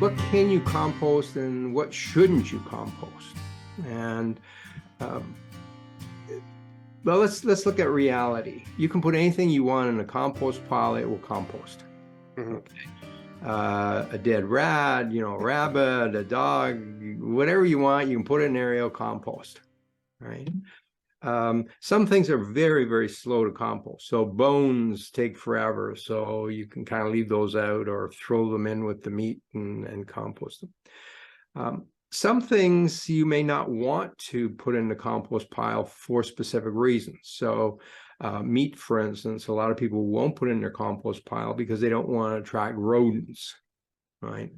what can you compost and what shouldn't you compost? And well, let's look at reality. You can put anything you want in a compost pile; it will compost. Mm-hmm. Okay. A dead rat, you know, a rabbit, a dog, whatever you want, you can put it in there, it'll compost. Right. Some things are very, very slow to compost. So bones take forever. So you can kind of leave those out or throw them in with the meat and compost them. Some things you may not want to put in the compost pile for specific reasons. So meat, for instance, a lot of people won't put in their compost pile because they don't want to attract rodents, right?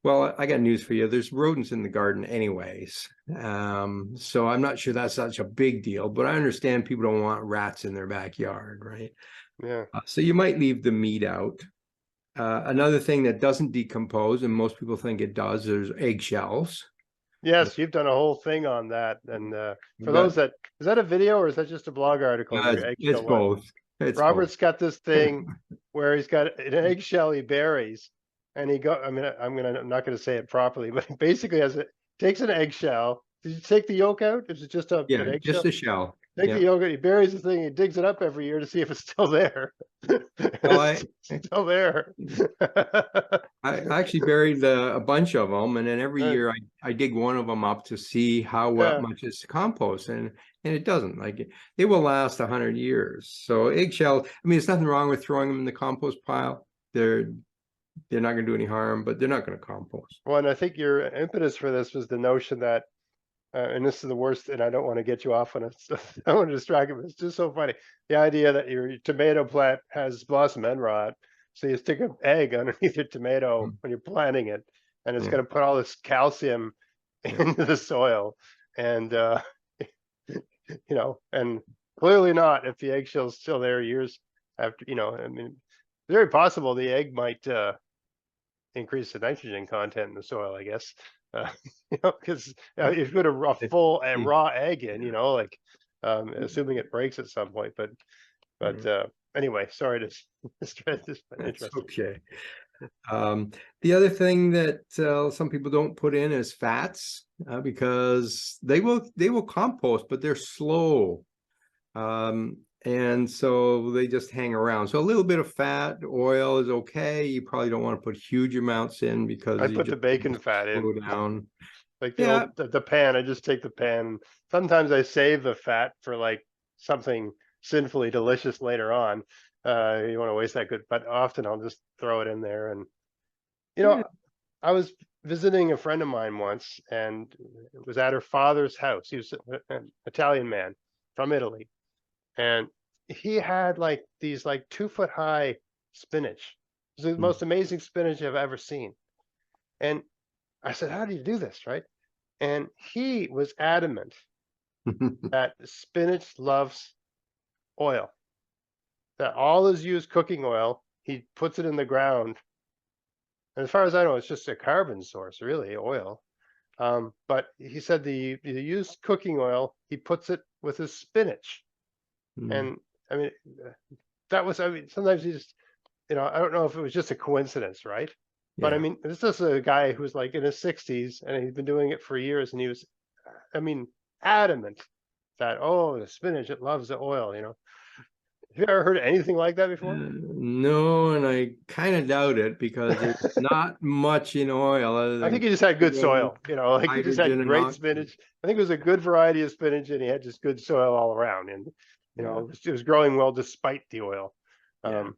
Well, I got news for you. There's rodents in the garden anyways. So I'm not sure that's such a big deal, but I understand people don't want rats in their backyard, right? Yeah. So you might leave the meat out. Another thing that doesn't decompose, and most people think it does, there's eggshells. Yes, you've done a whole thing on that. And for those that, is that a video or is that just a blog article? Your It's eggshell one? both. It's Robert's both. got this thing where he's got an eggshell he buries, and I'm not gonna say it properly, but he basically takes an eggshell. Did you take the yolk out? Is it just an Yeah, eggshell? just a shell. Take Yeah. the yolk out, he buries the thing, he digs it up every year to see if it's still there. Well, It's still there. I actually buried a bunch of them, and then every Right. year I dig one of them up to see how Yeah. much it's compost, and it doesn't. Like it will last 100 years. So eggshells, I mean, there's nothing wrong with throwing them in the compost pile. They're not going to do any harm, but they're not going to compost. Well, and I think your impetus for this was the notion that, and this is the worst, and I don't want to get you off on it. So I don't want to distract you, but it's just so funny. The idea that your tomato plant has blossom end rot, so you stick an egg underneath your tomato when you're planting it, and it's Yeah. going to put all this calcium Yeah. into the soil, and and clearly not if the eggshell's still there years after. I mean, very possible the egg might increase the nitrogen content in the soil, I guess. Because if you put a full raw egg in, like assuming it breaks at some point. But anyway, sorry to stress this, but That's interesting. okay. The other thing that some people don't put in is fats because they will compost, but they're slow. And so they just hang around. So a little bit of fat, oil is okay. You probably don't want to put huge amounts in because I you put the bacon just fat in, slow down. like Yeah, the pan. I just take the pan. Sometimes I save the fat for like something sinfully delicious later on. You want to waste that good, but often I'll just throw it in there. And you know, yeah. I was visiting a friend of mine once, and it was at her father's house. He was an Italian man from Italy, and he had like these like 2 foot high spinach. It was the most amazing spinach I've ever seen. And I said, "How do you do this?" Right? And he was adamant that spinach loves oil. That all his used cooking oil, he puts it in the ground. And as far as I know, it's just a carbon source, really, oil. But he said the used cooking oil, he puts it with his spinach. And I mean, sometimes you just, I don't know if it was just a coincidence, right? But I Yeah. mean, this is a guy who's like in his 60s and he's been doing it for years. And he was, I mean, adamant that, oh, the spinach, it loves the oil. Have you ever heard anything like that before? No, and I kind of doubt it because there's not much in oil other I than think he just had good carbon, soil, like he just had hydrogen, and great oxygen. spinach. I think it was a good variety of spinach and he had just good soil all around. And, Yeah. it was growing well despite the oil. Yeah.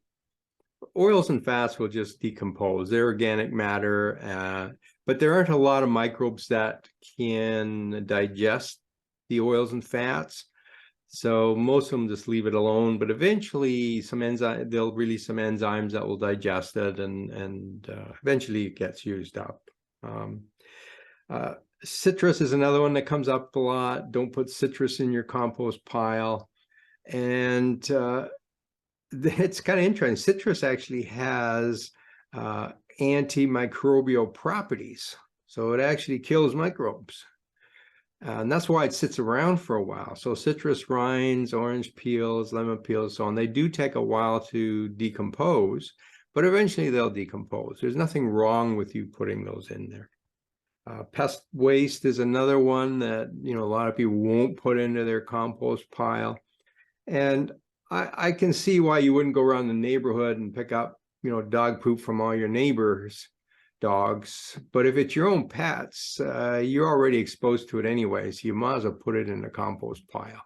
Oils and fats will just decompose. They're organic matter, but there aren't a lot of microbes that can digest the oils and fats. So most of them just leave it alone, but eventually they'll release some enzymes that will digest it, and eventually it gets used up. Citrus is another one that comes up a lot. Don't put citrus in your compost pile. And it's kind of interesting. Citrus actually has antimicrobial properties. So it actually kills microbes. And that's why it sits around for a while. So citrus rinds, orange peels, lemon peels, so on, they do take a while to decompose, but eventually they'll decompose. There's nothing wrong with you putting those in there. Pest waste is another one that, a lot of people won't put into their compost pile. And I can see why you wouldn't go around the neighborhood and pick up, dog poop from all your neighbors' dogs. But if it's your own pets, you're already exposed to it anyway, so you might as well put it in the compost pile.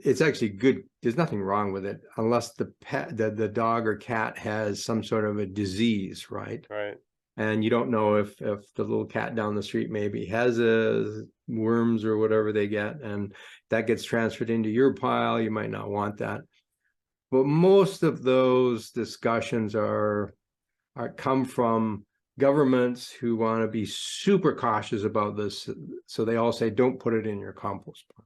It's actually good. There's nothing wrong with it unless the dog or cat has some sort of a disease, right? Right. And you don't know if the little cat down the street maybe has worms or whatever they get, and that gets transferred into your pile. You might not want that. But most of those discussions come from governments who want to be super cautious about this. So they all say, don't put it in your compost pile.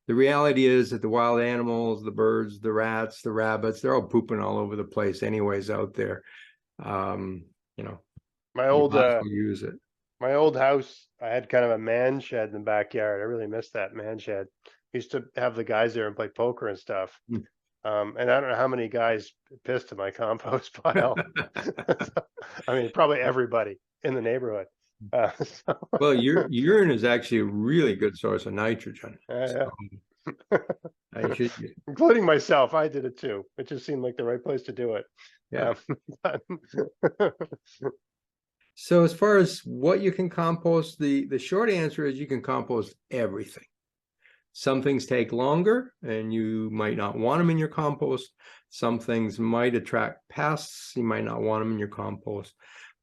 The reality is that the wild animals, the birds, the rats, the rabbits, they're all pooping all over the place anyways out there. My old use it. My old house, I had kind of a man shed in the backyard. I really miss that man shed. Used to have the guys there and play poker and stuff. And I don't know how many guys pissed in my compost pile. I mean, probably everybody in the neighborhood. Well, urine is actually a really good source of nitrogen. Yeah. Including myself, I did it too. It just seemed like the right place to do it. Yeah. So as far as what you can compost, the short answer is you can compost everything. Some things take longer and you might not want them in your compost. Some things might attract pests. You might not want them in your compost.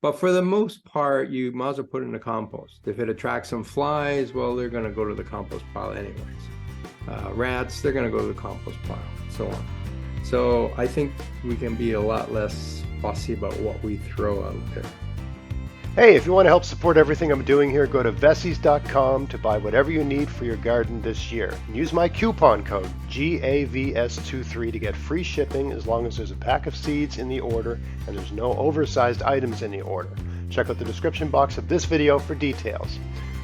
But for the most part, you might as well put it in the compost. If it attracts some flies, well, they're going to go to the compost pile anyways. Rats, they're going to go to the compost pile, so on. So I think we can be a lot less fussy about what we throw out there. Hey, if you want to help support everything I'm doing here, go to Vessies.com to buy whatever you need for your garden this year. And use my coupon code GAVS23 to get free shipping as long as there's a pack of seeds in the order and there's no oversized items in the order. Check out the description box of this video for details.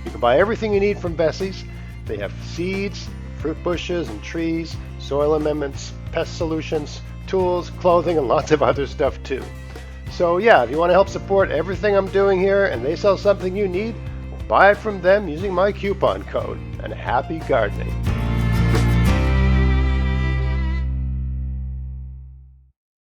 You can buy everything you need from Vessies. They have seeds, fruit bushes and trees, soil amendments, pest solutions, tools, clothing, and lots of other stuff too. So yeah, if you want to help support everything I'm doing here and they sell something you need, buy it from them using my coupon code, and happy gardening.